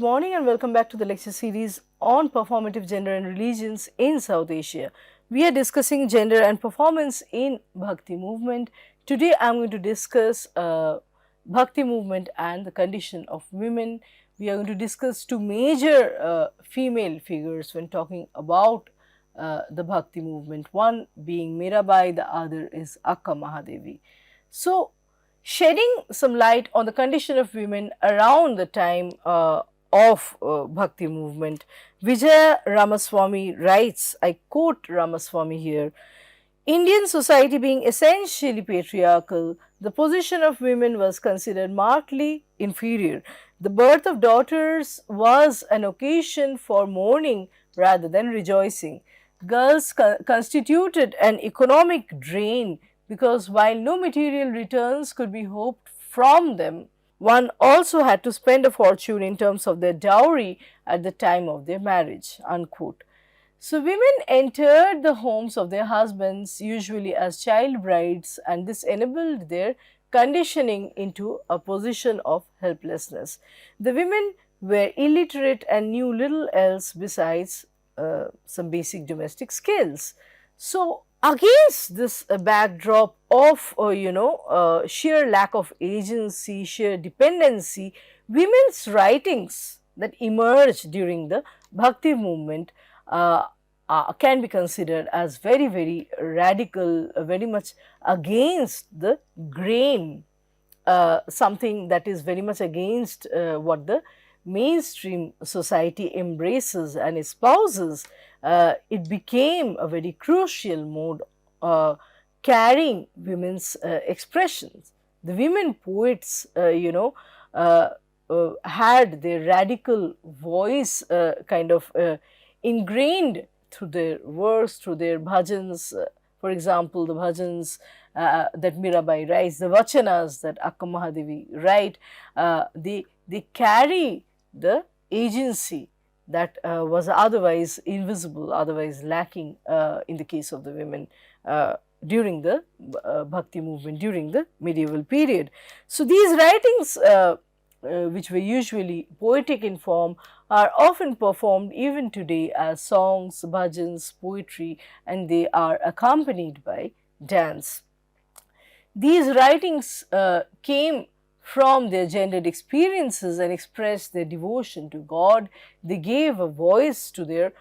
morning and welcome back to the lecture series on performative gender and religions in South Asia. We are discussing gender and performance in Bhakti movement. Today I am going to discuss Bhakti movement and the condition of women. We are going to discuss two major female figures when talking about the Bhakti movement, one being Mirabai, the other is Akka Mahadevi. So, shedding some light on the condition of women around the time of Bhakti movement, Vijaya Ramaswamy writes, I quote Ramaswamy here, Indian society being essentially patriarchal, the position of women was considered markedly inferior. The birth of daughters was an occasion for mourning rather than rejoicing. Girls constituted an economic drain because while no material returns could be hoped from them, one also had to spend a fortune in terms of their dowry at the time of their marriage, unquote. So, women entered the homes of their husbands usually as child brides, and this enabled their conditioning into a position of helplessness. The women were illiterate and knew little else besides some basic domestic skills. So, against this backdrop of sheer lack of agency, sheer dependency, women's writings that emerged during the Bhakti movement can be considered as very radical, very much against the grain, something that is very much against what the mainstream society embraces and espouses. It became a very crucial mode carrying women's expressions. The women poets, had their radical voice kind of ingrained through their verse, through their bhajans. For example, the bhajans that Mirabai writes, the vachanas that Akka Mahadevi write, they carry the agency that was otherwise invisible, otherwise lacking in the case of the women during the Bhakti movement, during the medieval period. So, these writings which were usually poetic in form are often performed even today as songs, bhajans, poetry, and they are accompanied by dance. These writings came from their gendered experiences and expressed their devotion to God. They gave a voice to their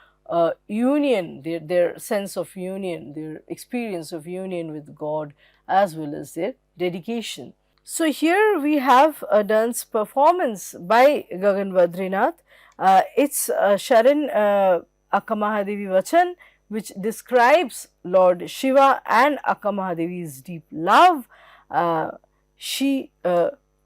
union, their sense of union, their experience of union with God, as well as their dedication. So, here we have a dance performance by Gagan Badrinath. It's Sharan Akka Mahadevi Vachan, which describes Lord Shiva and Akka Mahadevi's deep love. She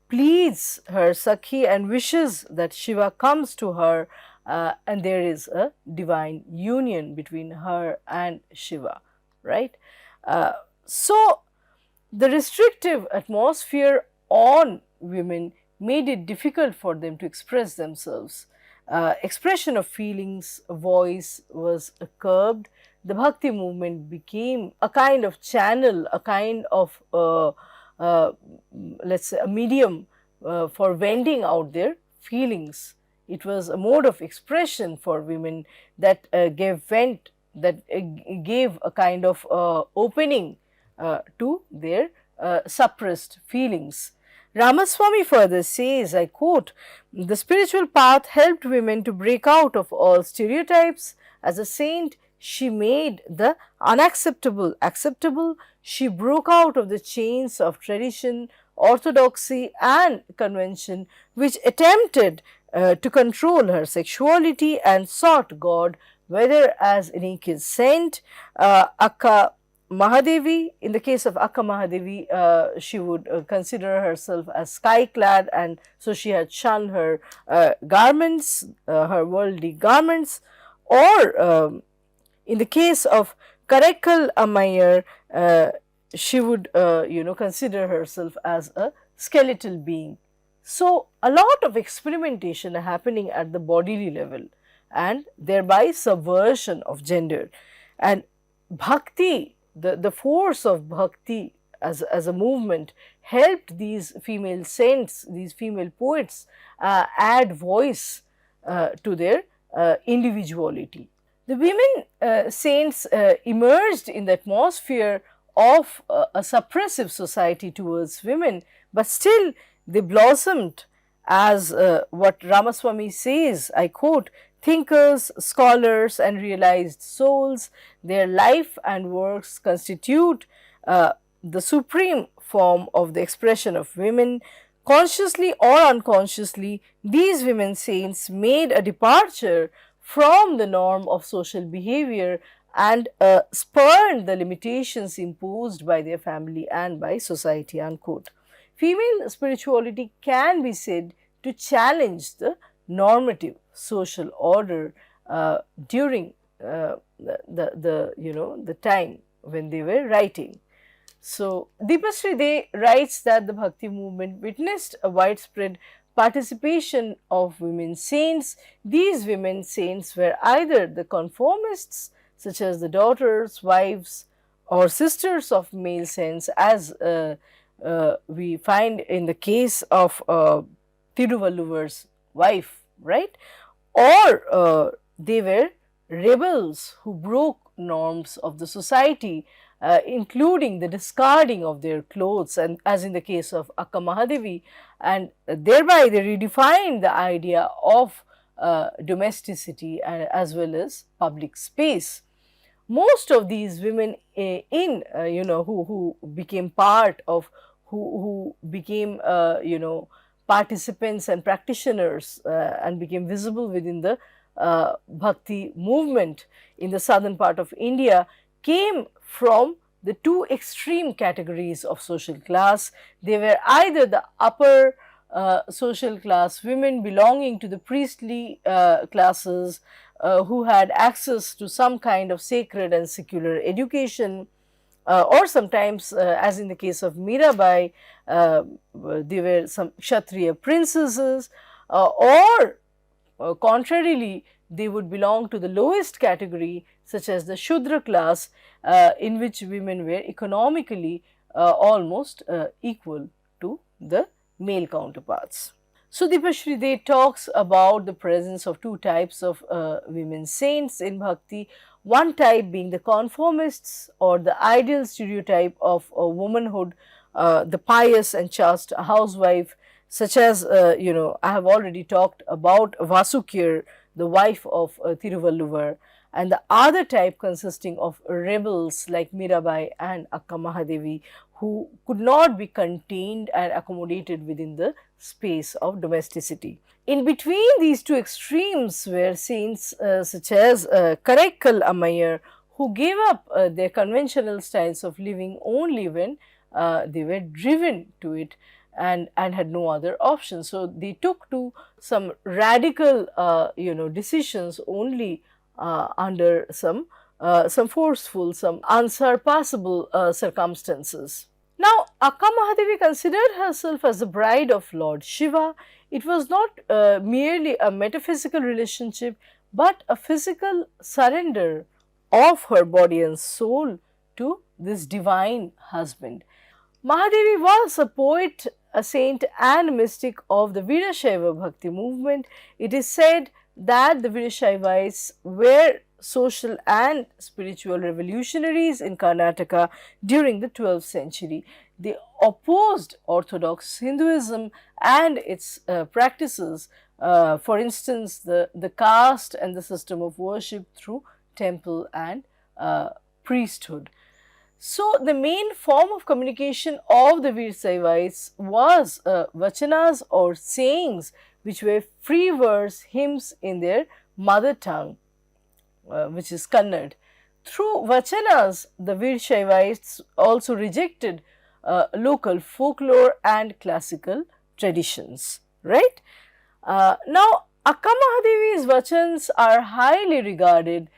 pleads her Sakhi and wishes that Shiva comes to her, and there is a divine union between her and Shiva, right. So, the restrictive atmosphere on women made it difficult for them to express themselves. Expression of feelings, voice was curbed. The Bhakti movement became a kind of channel, a kind of let us say a medium for venting out their feelings. It was a mode of expression for women that gave vent, that gave a kind of opening to their suppressed feelings. Ramaswamy further says, I quote, the spiritual path helped women to break out of all stereotypes. As a saint, she made the unacceptable acceptable. She broke out of the chains of tradition, orthodoxy and convention which attempted to control her sexuality and sought God, whether as a naked saint. Akka Mahadevi, in the case of Akka Mahadevi, she would consider herself as sky clad, and so she had shunned her garments, her worldly garments, or in the case of Karaikal Ammayar, she would consider herself as a skeletal being. So, a lot of experimentation happening at the bodily level and thereby subversion of gender. And Bhakti, the force of Bhakti as a movement helped these female saints, these female poets add voice to their individuality. The women saints emerged in the atmosphere of a suppressive society towards women, but still they blossomed as what Ramaswamy says, I quote, thinkers, scholars, and realized souls. Their life and works constitute the supreme form of the expression of women. Consciously or unconsciously, these women saints made a departure from the norm of social behavior and spurned the limitations imposed by their family and by society, unquote. Female spirituality can be said to challenge the normative social order during the time when they were writing. So, Deepasri De writes that the Bhakti movement witnessed a widespread participation of women saints. These women saints were either the conformists, such as the daughters, wives, or sisters of male saints, as we find in the case of Thiruvalluvar's wife, right? Or they were rebels who broke norms of the society, including the discarding of their clothes, and as in the case of Akka Mahadevi, and thereby they redefined the idea of domesticity as well as public space. Most of these women who became part of who became participants and practitioners and became visible within the Bhakti movement in the southern part of India came from the two extreme categories of social class. They were either the upper social class women belonging to the priestly classes who had access to some kind of sacred and secular education, or sometimes as in the case of Mirabai, they were some Kshatriya princesses, or contrarily they would belong to the lowest category, such as the Shudra class, in which women were economically almost equal to the male counterparts. So, Deepasri De talks about the presence of two types of women saints in Bhakti. One type being the conformists, or the ideal stereotype of womanhood, the pious and chaste housewife, such as I have already talked about Vasukir, the wife of Thiruvalluvar, and the other type consisting of rebels like Mirabai and Akka Mahadevi, who could not be contained and accommodated within the space of domesticity. In between these two extremes were saints such as Karaikal Ammayar, who gave up their conventional styles of living only when they were driven to it and had no other option. So, they took to some radical decisions only under some forceful, some unsurpassable circumstances. Now, Akka Mahadevi considered herself as the bride of Lord Shiva. It was not merely a metaphysical relationship, but a physical surrender of her body and soul to this divine husband. Mahadevi was a poet, a saint and a mystic of the Veerashaiva Bhakti movement. It is said that the Veerashaivites were social and spiritual revolutionaries in Karnataka during the 12th century. They opposed Orthodox Hinduism and its practices, for instance, the caste and the system of worship through temple and priesthood. So, the main form of communication of the Veerashaivites was vachanas or sayings, which were free verse hymns in their mother tongue, which is Kannada. Through vachanas, the Veerashaivites also rejected local folklore and classical traditions, right? Now, Akka Mahadevi's vachans are highly regarded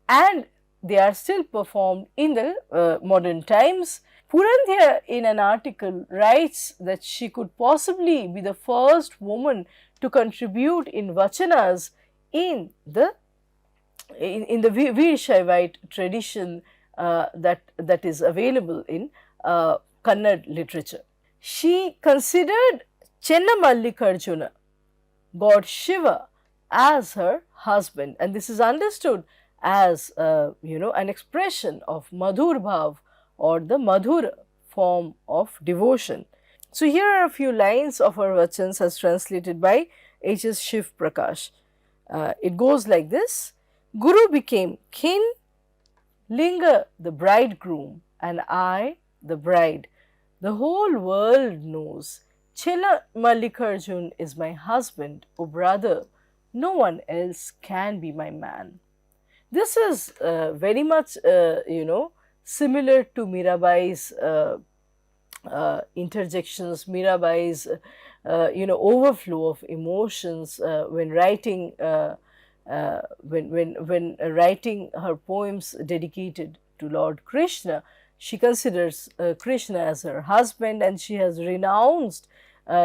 and they are still performed in the modern times. Purandhya in an article writes that she could possibly be the first woman to contribute in vachanas in the Veerashaivite tradition that is available in Kannada literature. She considered Chennamallikarjuna, God Shiva, as her husband, and this is understood as an expression of Madhur Bhav, or the Madhur form of devotion. So here are a few lines of her vachans as translated by H.S. Shiv Prakash. It goes like this: Guru became kin, Linga the bridegroom, and I the bride. The whole world knows Chilla Mallikarjun is my husband, O brother. No one else can be my man. This is very much, similar to Mirabai's interjections, Mirabai's, overflow of emotions when writing. When writing her poems dedicated to Lord Krishna, she considers Krishna as her husband, and she has renounced,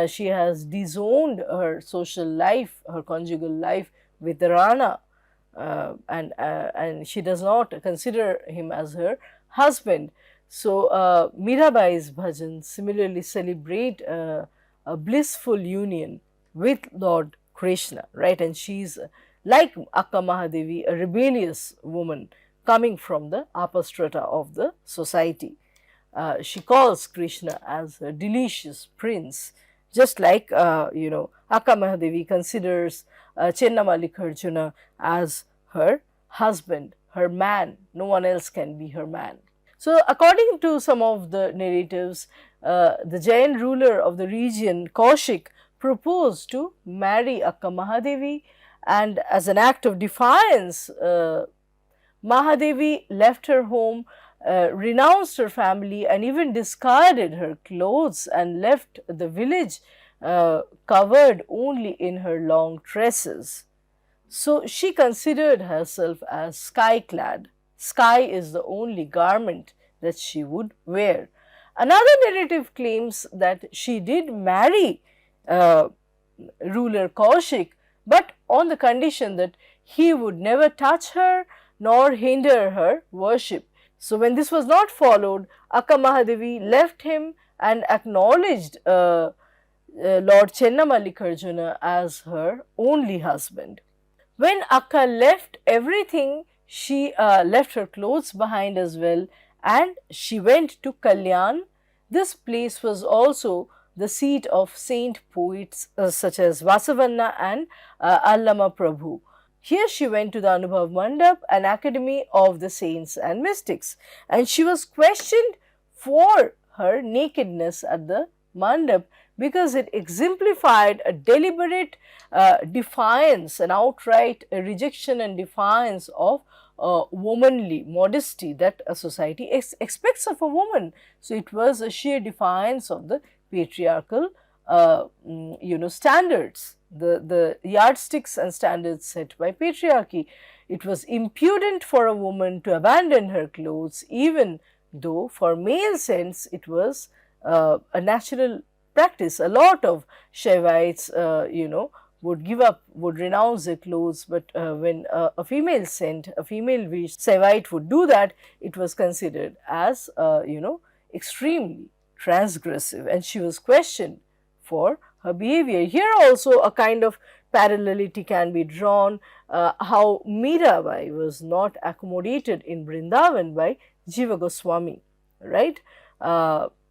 she has disowned her social life, her conjugal life with Rana, and she does not consider him as her husband. So, Mirabai's bhajans similarly celebrate a blissful union with Lord Krishna, right? And she's like Akka Mahadevi, a rebellious woman coming from the upper strata of the society. She calls Krishna as a delicious prince, just like, Akka Mahadevi considers Chenna Mallikarjuna as her husband, her man. No one else can be her man. So, according to some of the narratives, the Jain ruler of the region, Kaushik, proposed to marry Akka Mahadevi, and as an act of defiance, Mahadevi left her home, renounced her family, and even discarded her clothes and left the village covered only in her long tresses. So, she considered herself as sky clad. Sky is the only garment that she would wear. Another narrative claims that she did marry ruler Kaushik, but on the condition that he would never touch her nor hinder her worship. So, when this was not followed, Akka Mahadevi left him and acknowledged Lord Chenna Mallikarjuna as her only husband. When Akka left everything, she left her clothes behind as well, and she went to Kalyan. This place was also the seat of saint poets such as Vasavanna and Allama Prabhu. Here she went to the Anubhav Mandap, an academy of the saints and mystics, and she was questioned for her nakedness at the Mandap because it exemplified a deliberate defiance, an outright rejection and defiance of womanly modesty that a society expects of a woman. So, it was a sheer defiance of the patriarchal standards, the yardsticks and standards set by patriarchy. It was impudent for a woman to abandon her clothes, even though for male sense it was a natural practice. A lot of Shaivites, would renounce their clothes, but when a female scent, a female Shaivite would do that, it was considered as, extremely transgressive, and she was questioned for her behavior. Here also a kind of parallelity can be drawn, how Mirabai was not accommodated in Vrindavan by Jiva Goswami, right.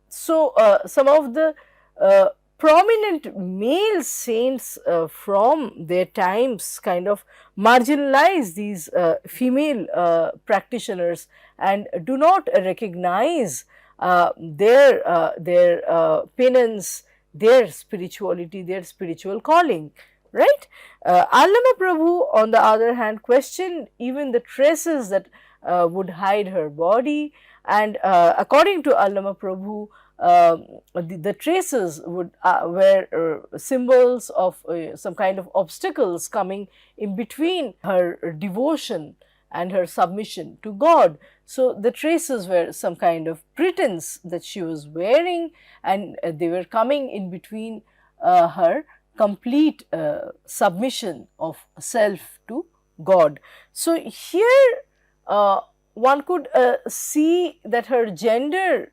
So, some of the prominent male saints from their times kind of marginalize these female practitioners and do not recognize their penance, their spirituality, their spiritual calling, right. Allama Prabhu, on the other hand, questioned even the tresses that would hide her body, and according to Allama Prabhu, the traces would were symbols of some kind of obstacles coming in between her devotion and her submission to God. So, the traces were some kind of pretense that she was wearing, and they were coming in between her complete submission of self to God. So, here one could see that her gender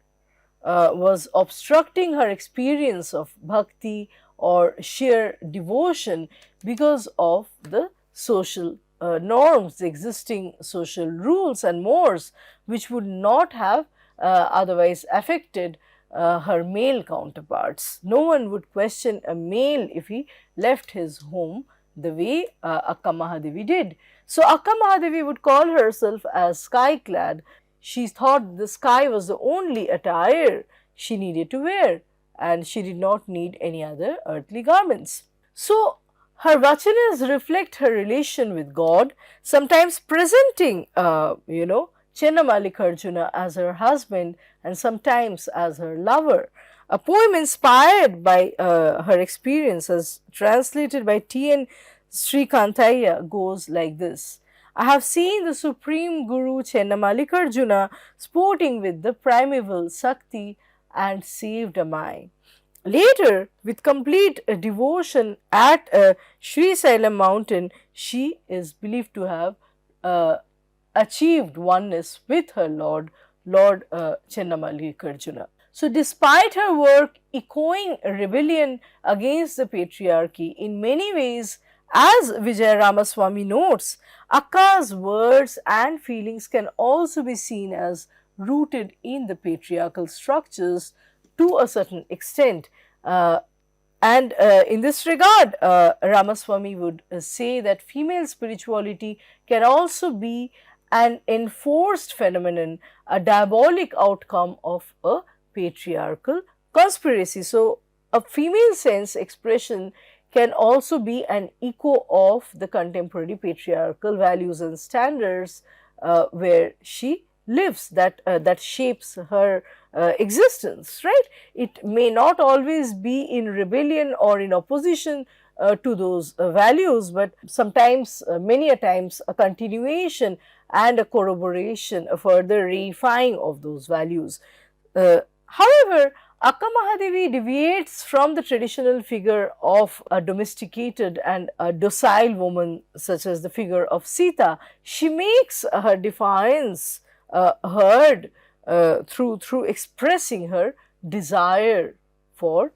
was obstructing her experience of bhakti or sheer devotion because of the social norms, the existing social rules and mores, which would not have otherwise affected her male counterparts. No one would question a male if he left his home the way Akka Mahadevi did. So, Akka Mahadevi would call herself as sky clad. She thought the sky was the only attire she needed to wear, and she did not need any other earthly garments. So, her vachanas reflect her relation with God, sometimes presenting, Chennamallikarjuna as her husband and sometimes as her lover. A poem inspired by her experiences, translated by T.N. Srikantaya, goes like this. I have seen the Supreme Guru Chennamallikarjuna sporting with the primeval Sakti, and saved am I. Later, with complete devotion at Sri Sailam mountain, she is believed to have uh, achieved oneness with her Lord Chennamallikarjuna. So, despite her work echoing rebellion against the patriarchy in many ways, as Vijay Ramaswamy notes, Akka's words and feelings can also be seen as rooted in the patriarchal structures to a certain extent. And in this regard, Ramaswamy would say that female spirituality can also be an enforced phenomenon, a diabolic outcome of a patriarchal conspiracy. So, a female sense expression can also be an echo of the contemporary patriarchal values and standards where she lives, that shapes her existence, right? It may not always be in rebellion or in opposition to those values, but sometimes, many a times, a continuation and a corroboration, a further refining of those values. However, Akka Mahadevi deviates from the traditional figure of a domesticated and a docile woman, such as the figure of Sita. She makes her defiance heard through expressing her desire for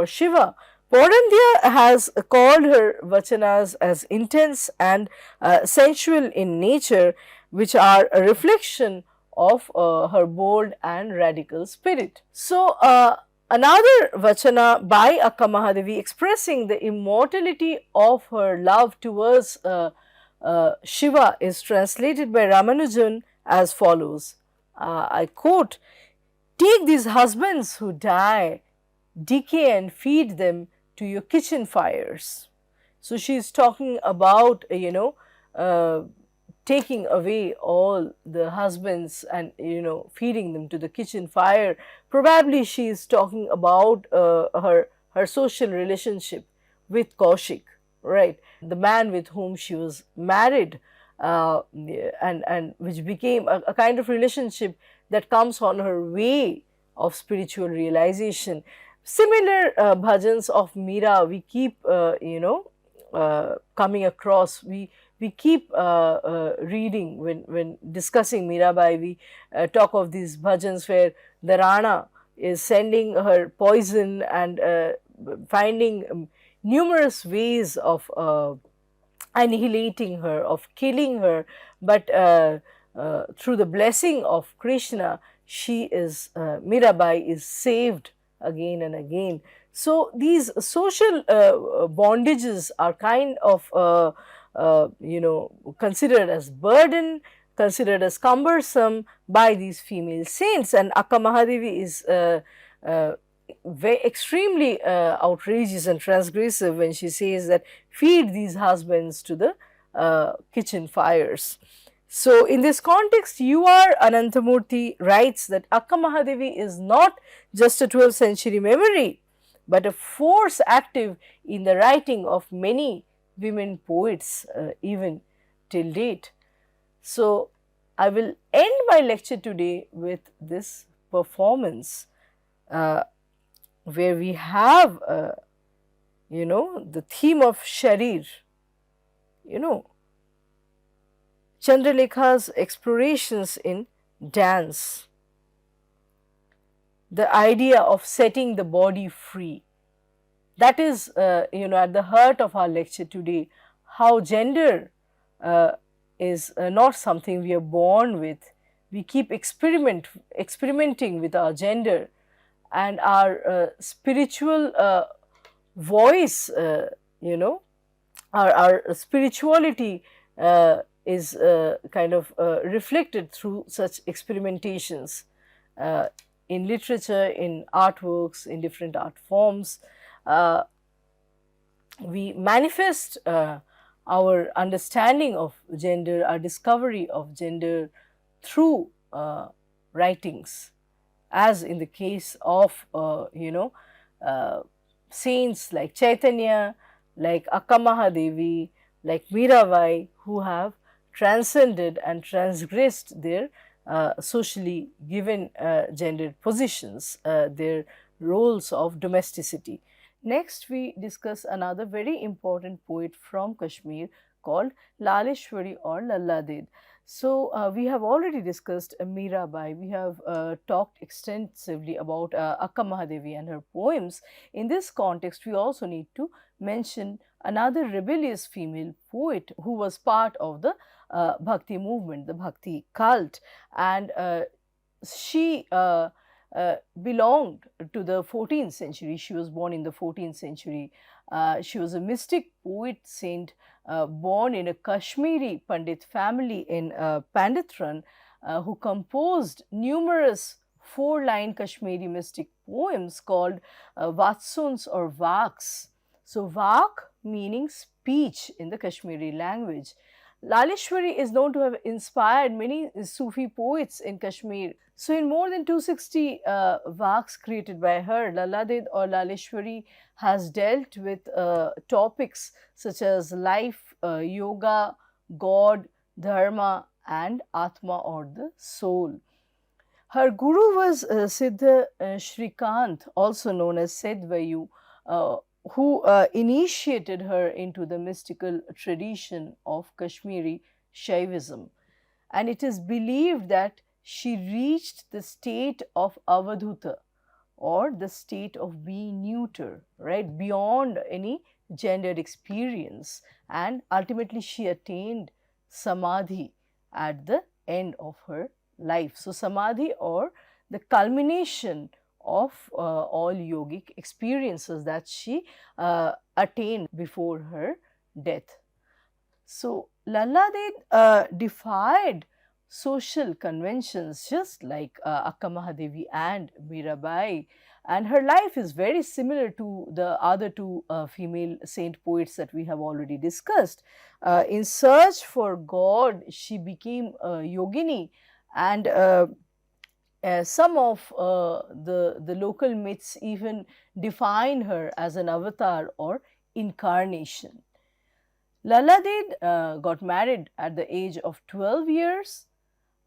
Shiva. Paurandya has called her vachanas as intense and sensual in nature, which are a reflection of her bold and radical spirit. So, another vachana by Akka Mahadevi expressing the immortality of her love towards Shiva is translated by Ramanujan as follows. I quote, "Take these husbands who die, decay and feed them to your kitchen fires." So, she is talking about, taking away all the husbands and feeding them to the kitchen fire. Probably she is talking about her social relationship with Kaushik, right, the man with whom she was married, and which became a kind of relationship that comes on her way of spiritual realization. Similar bhajans of Meera we keep coming across. We keep reading when discussing Mirabai. We talk of these bhajans where the Rana is sending her poison and finding numerous ways of annihilating her, of killing her, but through the blessing of Krishna, Mirabai is saved again and again. So, these social bondages are kind of considered as burden, considered as cumbersome by these female saints, and Akka Mahadevi is extremely outrageous and transgressive when she says that feed these husbands to the kitchen fires. So, in this context, U.R. Anantamurthy writes that Akka Mahadevi is not just a 12th century memory, but a force active in the writing of many women poets even till date. So, I will end my lecture today with this performance where we have the theme of Sharir, Chandralekha's explorations in dance, the idea of setting the body free. That is, at the heart of our lecture today, how gender uh, is not something we are born with. We keep experimenting with our gender, and our spiritual voice, our spirituality is kind of reflected through such experimentations uh, in literature, in artworks, in different art forms. Uh, we manifest our understanding of gender, our discovery of gender through writings, as in the case of uh, saints like Chaitanya, like Akka Mahadevi, like Mirabai, who have transcended and transgressed their socially given gendered positions, their roles of domesticity. Next, we discuss another very important poet from Kashmir called Laleshwari or Lalladed. So, we have already discussed Mirabai. We have talked extensively about Akka Mahadevi and her poems. In this context, we also need to mention another rebellious female poet who was part of the Bhakti movement, the Bhakti cult, and she belonged to the 14th century. She was born in the 14th century. She was a mystic poet saint born in a Kashmiri Pandit family in Panditran, who composed numerous four-line Kashmiri mystic poems called Vatsuns or Vaks. So, Vak meaning speech in the Kashmiri language. Laleshwari is known to have inspired many Sufi poets in Kashmir. So, in more than 260 works created by her, Lalladed or Laleshwari has dealt with topics such as life, yoga, God, dharma, and Atma or the soul. Her guru was Siddha Shrikant, also known as Sedvayu, uh, who initiated her into the mystical tradition of Kashmiri Shaivism. And it is believed that she reached the state of Avadhuta, or the state of being neuter, right, beyond any gendered experience. And ultimately, she attained Samadhi at the end of her life. So, Samadhi, or the culmination of all yogic experiences that she attained before her death. So, Lalladed defied social conventions just like Akka Mahadevi and Mirabai, and her life is very similar to the other two female saint poets that we have already discussed. In search for God, she became a yogini, and some of the local myths even define her as an avatar or incarnation. Lalladed got married at the age of 12 years,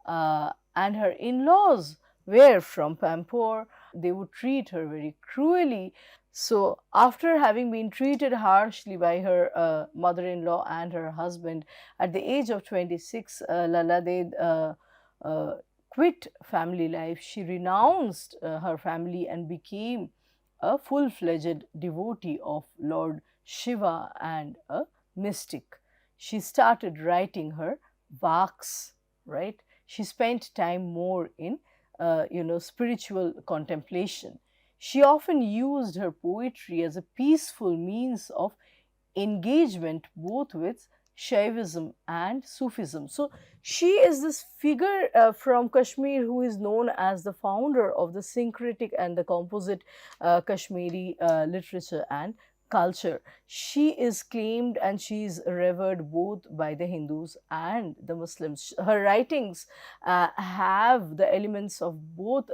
and her in laws were from Pampore. They would treat her very cruelly. So, after having been treated harshly by her mother in law and her husband, at the age of 26, Lalladed quit family life. She renounced her family and became a full fledged devotee of Lord Shiva and a mystic. She started writing her Vaks, right? She spent time more in, spiritual contemplation. She often used her poetry as a peaceful means of engagement both with Shaivism and Sufism. So, she is this figure from Kashmir who is known as the founder of the syncretic and the composite Kashmiri literature and culture. She is claimed and she is revered both by the Hindus and the Muslims. Her writings have the elements of both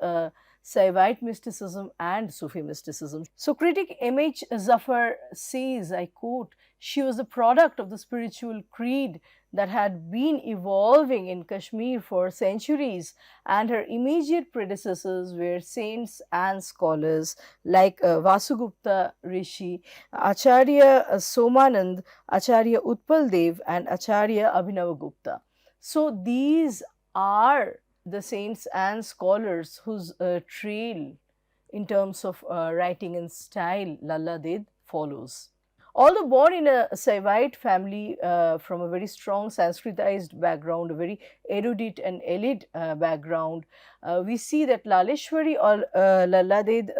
Saivite mysticism and Sufi mysticism. So, critic M.H. Zafar says, I quote, she was the product of the spiritual creed that had been evolving in Kashmir for centuries, and her immediate predecessors were saints and scholars like Vasugupta Rishi, Acharya Somanand, Acharya Utpal Dev, and Acharya Abhinavagupta. So, these are the saints and scholars whose trail in terms of writing and style Lalladed follows. Although born in a Saivite family from a very strong Sanskritized background, a very erudite and elite background, we see that Laleshwari or Lalladed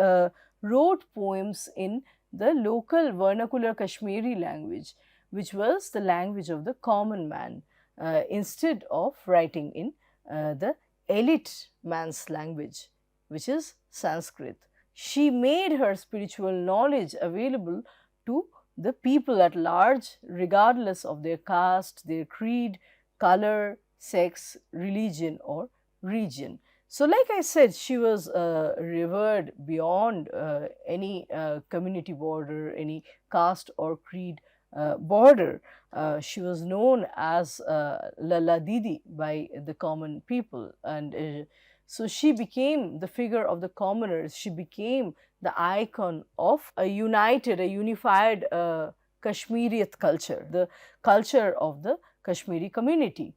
wrote poems in the local vernacular Kashmiri language, which was the language of the common man, instead of writing in the elite man's language, which is Sanskrit. She made her spiritual knowledge available to the people at large, regardless of their caste, their creed, color, sex, religion, or region. So, like I said, she was revered beyond any community border, any caste or creed border. She was known as Lala Didi by the common people, and so she became the figure of the commoners. She became the icon of a united, a unified Kashmiriyat culture, the culture of the Kashmiri community.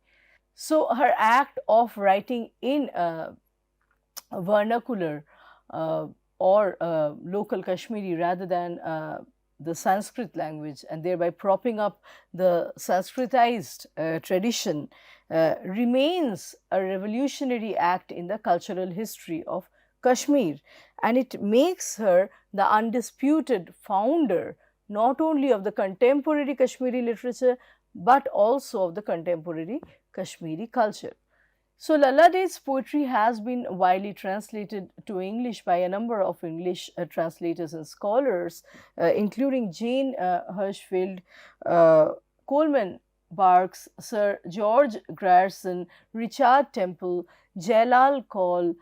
So her act of writing in vernacular or local Kashmiri rather than the Sanskrit language, and thereby propping up the Sanskritized tradition, remains a revolutionary act in the cultural history of Kashmir, and it makes her the undisputed founder not only of the contemporary Kashmiri literature but also of the contemporary Kashmiri culture. So, Lallad's poetry has been widely translated to English by a number of English translators and scholars, including Jane Hirschfeld, Coleman Barks, Sir George Grierson, Richard Temple, Jailal Kaul,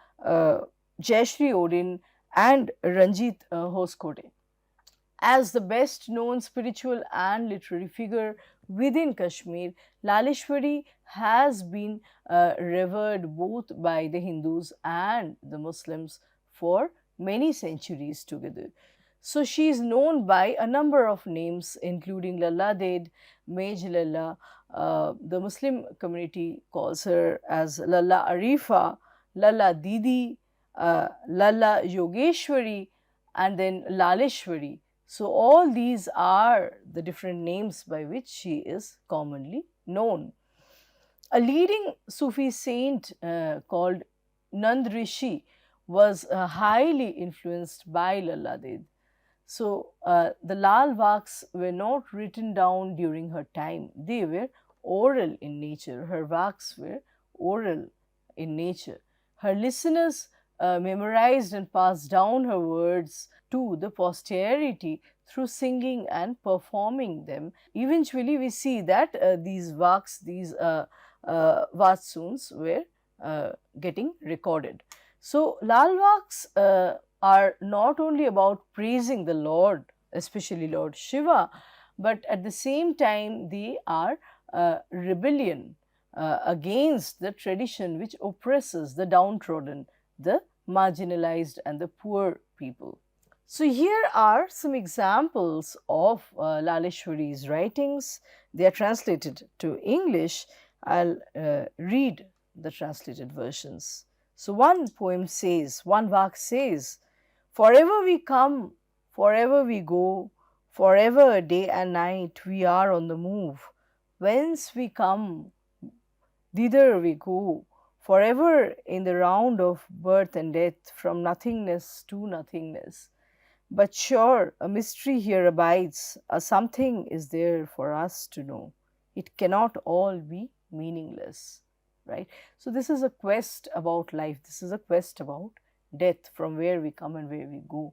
Jayashri Odin, and Ranjit Hoskote. As the best known spiritual and literary figure within Kashmir, Laleshwari has been revered both by the Hindus and the Muslims for many centuries together. So she is known by a number of names, including Lalla Ded, Mej Lalla. The Muslim community calls her as Lalla Arifa, Lalla Didi, Lalla Yogeshwari, and then Laleshwari. So, all these are the different names by which she is commonly known. A leading Sufi saint called Nand Rishi was highly influenced by Lalla Ded. So, the Lal Vaks were not written down during her time, they were oral in nature. Her Vaks were oral in nature. Her listeners memorized and passed down her words to the posterity through singing and performing them. Eventually, we see that these Vaks, these Vatsuns were getting recorded. So, Lal Vaks are not only about praising the Lord, especially Lord Shiva, but at the same time they are rebellion against the tradition which oppresses the downtrodden, the marginalized and the poor people. So, here are some examples of Laleshwari's writings. They are translated to English. I'll read the translated versions. So, one poem says, one vak says, forever we come, forever we go, forever day and night we are on the move. Whence we come, thither we go, forever in the round of birth and death, from nothingness to nothingness. But sure, a mystery here abides, a something is there for us to know. It cannot all be meaningless, right? So, this is a quest about life, this is a quest about death, from where we come and where we go.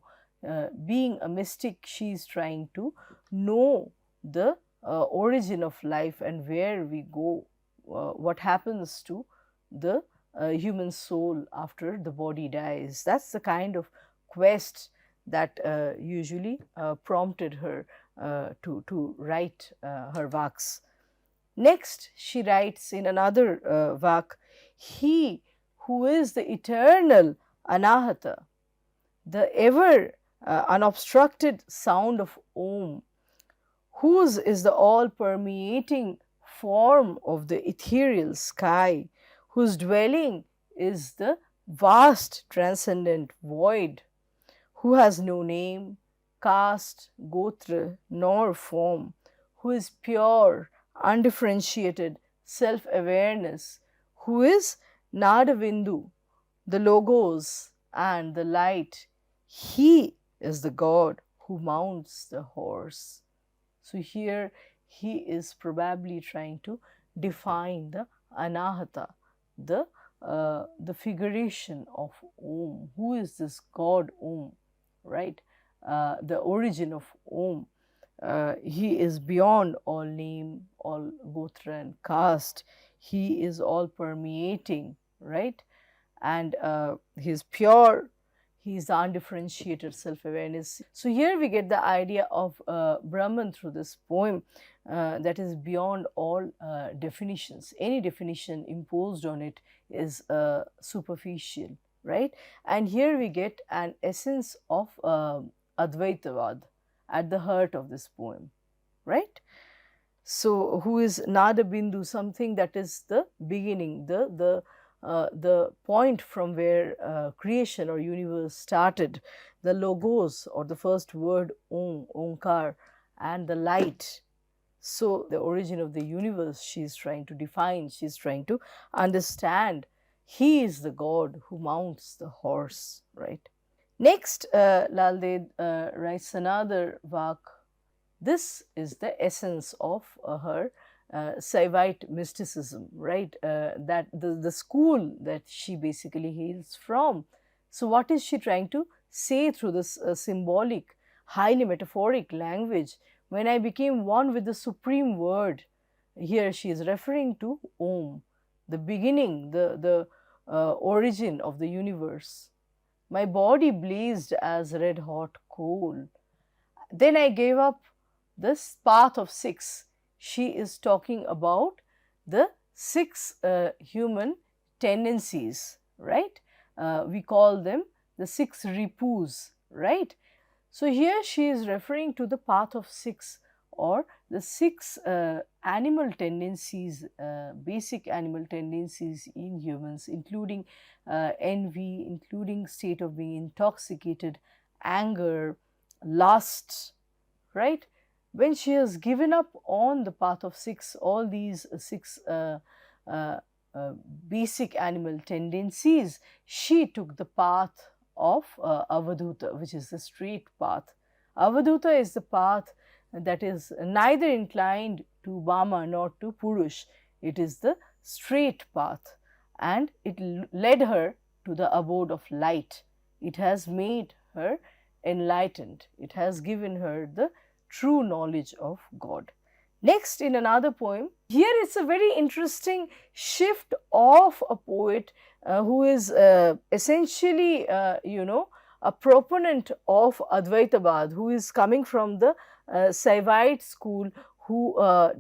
Being a mystic, she is trying to know the origin of life and where we go, what happens to the human soul after the body dies. That's the kind of quest that usually prompted her to write her vaks. Next, she writes in another vak, he who is the eternal Anahata, the ever unobstructed sound of Om, whose is the all-permeating form of the ethereal sky, whose dwelling is the vast transcendent void, who has no name, caste, gotra, nor form, who is pure, undifferentiated self-awareness, who is Nadavindu, the logos and the light. He is the God who mounts the horse. So here he is probably trying to define the anahata, the figuration of Om. Who is this God Om, right? The origin of Om. He is beyond all name, all gotra and caste. He is all permeating, right? And he is pure, he is the undifferentiated self-awareness. So here we get the idea of Brahman through this poem that is beyond all definitions. Any definition imposed on it is superficial, right? And here we get an essence of Advaitavad at the heart of this poem, right? So, who is Nada Bindu, something that is the beginning, the point from where creation or universe started, the logos or the first word Om, Omkar, and the light. So, the origin of the universe she is trying to define, she is trying to understand. He is the God who mounts the horse, right? Next, Lalde writes another vak. This is the essence of her Saivite mysticism, right? That the school that she basically hails from. So, what is she trying to say through this symbolic, highly metaphoric language? When I became one with the supreme word, here she is referring to Om, the beginning, the origin of the universe. My body blazed as red hot coal. Then I gave up this path of six. She is talking about the six human tendencies, right? We call them the six ripus, right? So here she is referring to the path of six, or the six animal tendencies, basic animal tendencies in humans, including envy, including state of being intoxicated, anger, lust, right? When she has given up on the path of six, all these six basic animal tendencies, she took the path of Avadhuta, which is the straight path. Avadhuta is the path that is neither inclined to Bama nor to Purush. It is the straight path, and it led her to the abode of light. It has made her enlightened. It has given her the true knowledge of God. Next, in another poem, here it's a very interesting shift of a poet who is essentially, a proponent of Advaitavad, who is coming from the Saivite school, who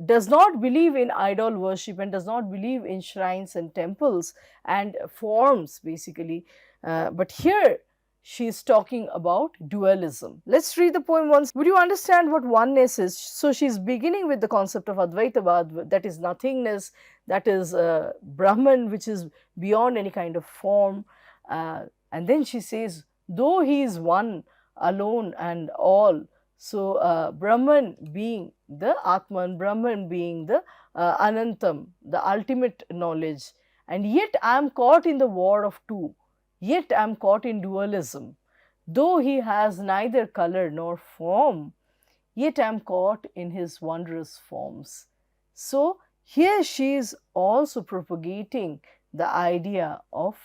does not believe in idol worship and does not believe in shrines and temples and forms, basically. But here she is talking about dualism. Let's read the poem once. Would you understand what oneness is? So she is beginning with the concept of Advaitavad, that is nothingness, that is Brahman, which is beyond any kind of form. And then she says, though he is one, alone and all. So Brahman being the Atman, Brahman being the Anantam, the ultimate knowledge. And yet I am caught in the war of two. Yet I am caught in dualism. Though he has neither color nor form, yet I am caught in his wondrous forms. So here she is also propagating the idea of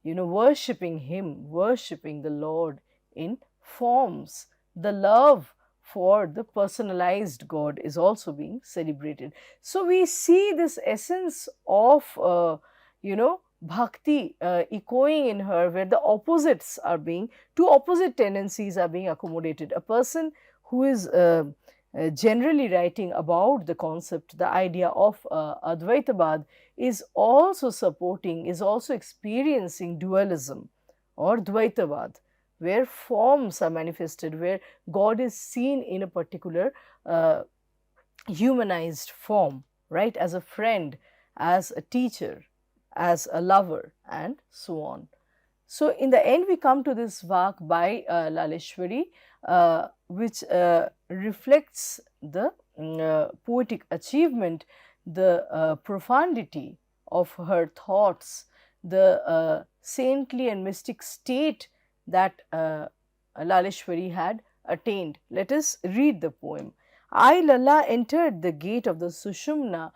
worshipping him, worshipping the Lord in forms. The love for the personalized God is also being celebrated. So we see this essence of Bhakti echoing in her, where the opposites are being, two opposite tendencies are being accommodated. A person who is generally writing about the concept, the idea of Advaitavad, is also supporting, is also experiencing dualism or Dvaitavad, where forms are manifested, where God is seen in a particular humanized form, right, as a friend, as a teacher, as a lover, and so on. So, in the end, we come to this work by Laleshwari, which reflects the poetic achievement, the profundity of her thoughts, the saintly and mystic state that Laleshwari had attained. Let us read the poem. I, Lala, entered the gate of the Sushumna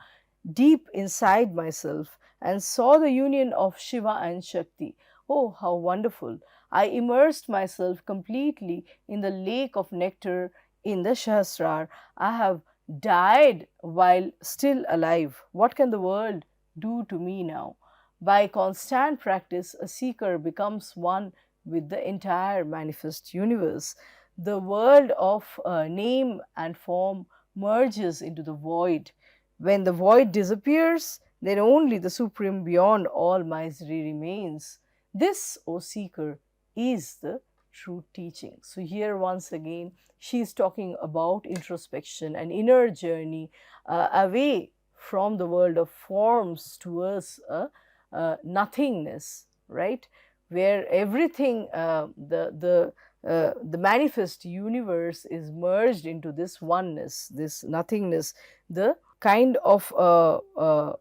deep inside myself and saw the union of Shiva and Shakti. Oh, how wonderful! I immersed myself completely in the lake of nectar in the Sahasrar. I have died while still alive. What can the world do to me now? By constant practice, a seeker becomes one with the entire manifest universe. The world of name and form merges into the void. When the void disappears, then only the supreme beyond all misery remains. This, O seeker, is the true teaching. So, here once again, she is talking about introspection, an inner journey away from the world of forms towards a nothingness, right? Where everything, the manifest universe is merged into this oneness, this nothingness, the kind of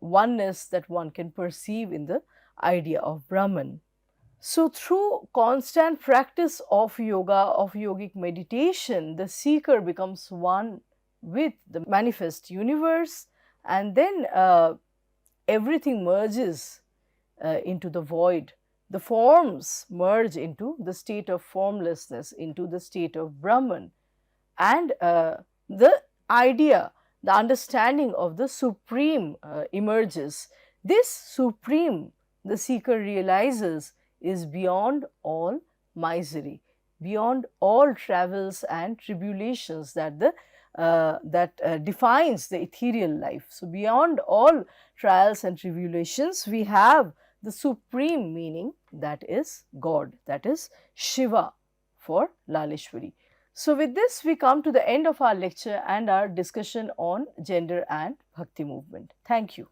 oneness that one can perceive in the idea of Brahman. So, through constant practice of yoga, of yogic meditation, the seeker becomes one with the manifest universe, and then everything merges into the void. The forms merge into the state of formlessness, into the state of Brahman, and the idea, the understanding of the supreme emerges. This supreme, the seeker realizes, is beyond all misery, beyond all travels and tribulations that defines the ethereal life. So, beyond all trials and tribulations, we have the supreme meaning, that is God, that is Shiva for Laleshwari. So, with this, we come to the end of our lecture and our discussion on gender and Bhakti movement. Thank you.